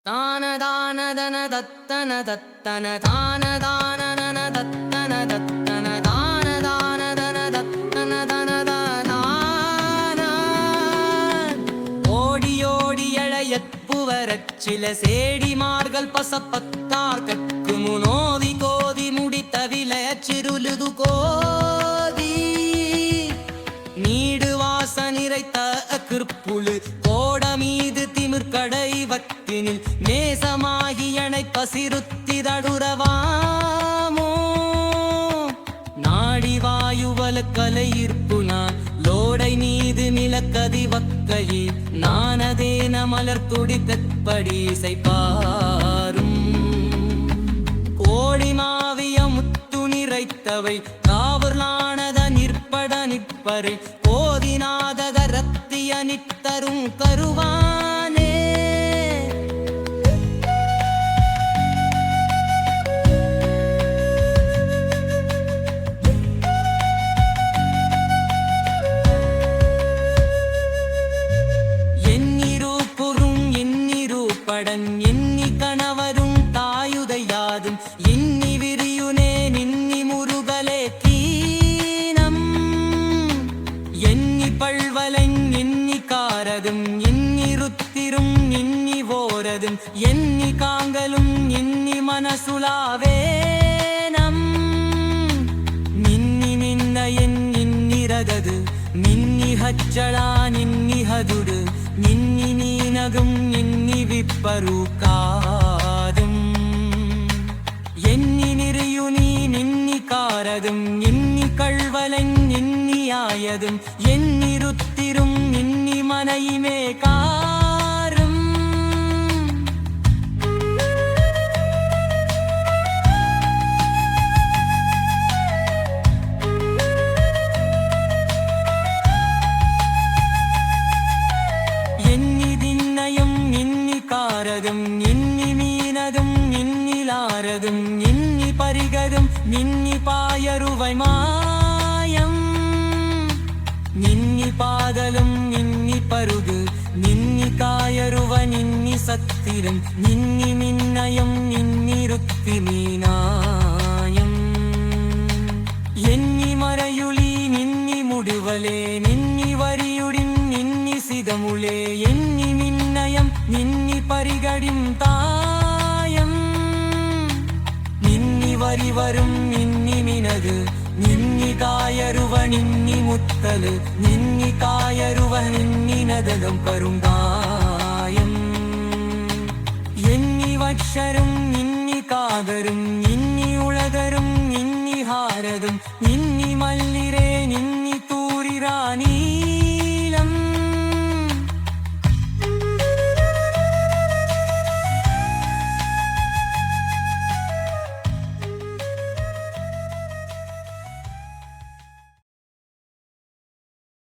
தான தான தன தத்தன தத்தன தான தான நன தத்தன தத்தன தான தான தன தத்தன தன தான ஓடி எழையற்புவரச் சில சேடிமார்கள் பசப்பத்தார் கற்கு முனோதி கோதி முடித்தவில சிறுலுது கோதி நீடு வாச நிறைத்த கிற்புழு கோட மீது திமிர்கடை வத்தினில் நேசமாகியனை பசிருத்திதடுரவாமோ நாடி வாயுவல கலையிற்பு நான் லோடை மீது நிலக்கதி வக்கையே நானதேன மலர் துடித்தற்படி செய்பாரும் கோடி மாவிய முத்து நிறைத்தவை காவலானத நிற்பட நிற்பரை போதினாதக ரத்திய நித்தரும் கருவானே படன் எண்ணி கணவரும் தாயுதையாதும் இன்னி விரியுனே நின்னி முருகலே கீனம் எண்ணி பழ்வலன் எண்ணி காரதும் எண்ணி ருத்திரும் எண்ணி ஓரதும் எண்ணி காங்கலும் எண்ணி மனசுலாவேனம் நின்னி நின்ன எண்ணிரதது நின்னி ஹச்சளா நின்னி ஹதுடு நின்னி நீனகும் நின்னி വിപ്പറുക്കാതും എന്നി നിറയുനീ നിന്നി കാരതും എന്നി കൾവലൻ നിന്നിയായതും എന്നിരുത്തിരും നിന്നി മനയിമേ കാരും നിന്നി മീനതും നിന്നിലാരതും നിന്നി പരികതും നിന്നി പായറുവൈ മായം നിന്നി പാതലും നിന്നി പരുത് നിന്നി കായറുവ നിന്നി സത്തിരം നിന്നി മിന്നയം നിന്നിരുത്തി മീനായം എന്നി മറയുളി നിന്നി മുടുവലേ നിന്നി വരിയുടിൻ നിന്നി സിതമുളേ എന്നി മിന്നയം നിന്നി പരികടിം തായം നിന്നി വരിവരും നിന്നി മിനത് നിന്നി കായറുവ നിന്നി മുത്തല് നിന്നി കായറുവ നിന്നിനതകം പരുങ്കായം എന്നി വക്ഷരും നിന്നി കാതരും നിന്നി ഉളകരും നിന്നി ഹാരതും നിന്നി